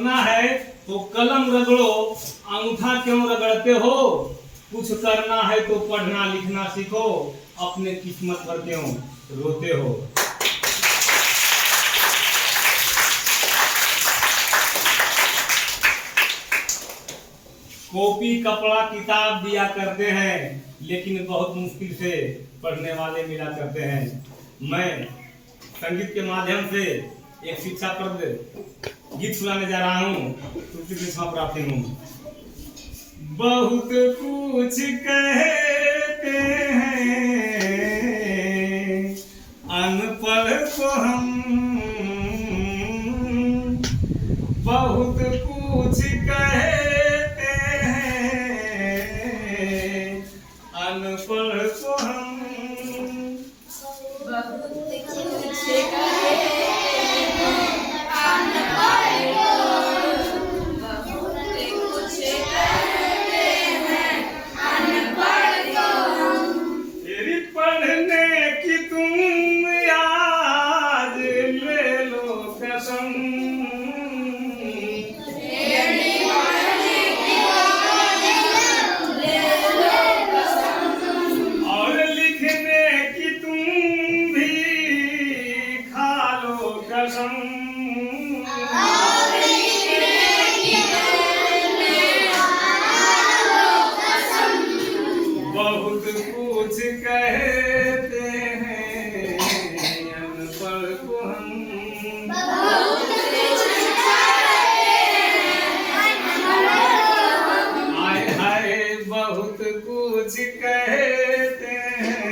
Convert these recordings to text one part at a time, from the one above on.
पढ़ना है तो कलम रगड़ो, अंगूठा क्यों रगड़ते हो? कुछ करना है तो पढ़ना लिखना सीखो, अपने किस्मत पर क्यों रोते हो? कॉपी कपड़ा किताब दिया करते हैं, लेकिन बहुत मुश्किल से पढ़ने वाले मिला करते हैं। मैं संगीत के माध्यम से एक शिक्षाप्रद गीत सुनाने जा रहा हूँ। तुलसी कृष्णा प्राप्ति हूँ। बहुत कुछ कहते हैं अनपढ़ को हम, बहुत कुछ कहते हैं अनपढ़ को हम, बहुत कुछ कहते हैं अनपढ़ को, बहुत कुछ कहते हैं अनपढ़ को। तेरी पढ़ने की तुम आज ले लो कसम, तेरी पढ़ने की तुम ले लो कसम, और लिखने की तुम भी खा लो कसम। और लिखने की तुम खा लो कसम। बहुत कुछ कहते हैं अनपढ़ को हम, बहुत कुछ कहते हैं अनपढ़ को। हाय हाय बहुत कुछ कहते हैं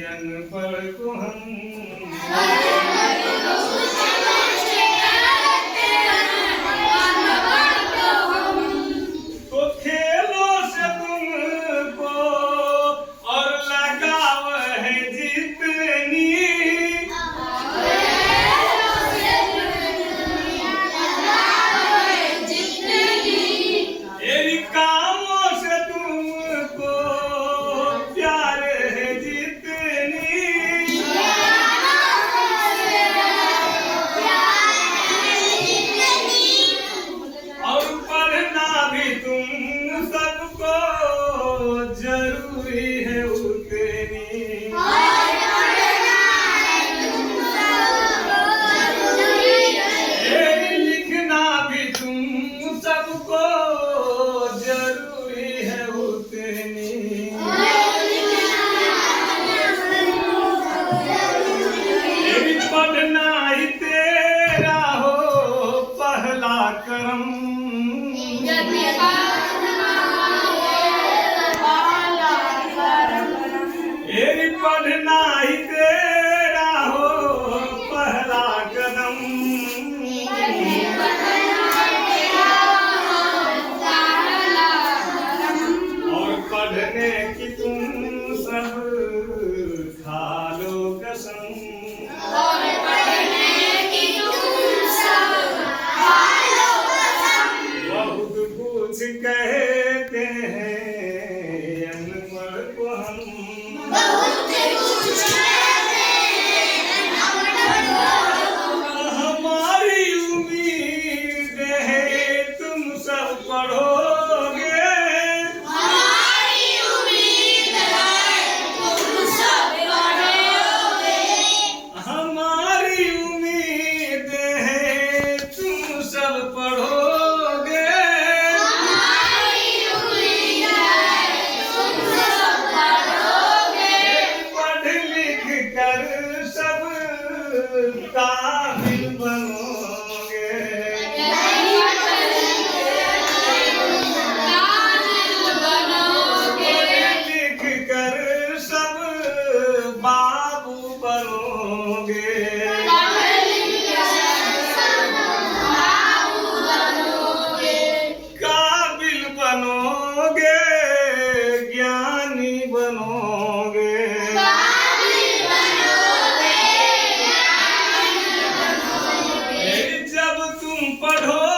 अनपढ़ को हम। तो खेलों से तुमको और लगाव है जितनी, तेरी कामों से तुमको प्यार है जितनी, और पढ़ना भी तुम सबको जरूरी है उतनी। लिखना भी तुम सबको जरूरी है उतनी। पढ़ना ही तेरा हो पहला करम, पढ़ना ही तेरा हो पहला कदम, और पढ़ने की तुम सब खा लो कसम। बहुत कुछ कहते हैं अनपढ़ को हम, हमारी उम्मीद है तुम सब पढ़ोगे, हमारी उम्मीद है तुम सब पढ़ोगे, पढ़ लिख कर सब काबिल बनोगे, लिख कर सब बाबू बनोगे, काबिल बनोगे, ज्ञानी बनोगे। जब तुम पढ़ो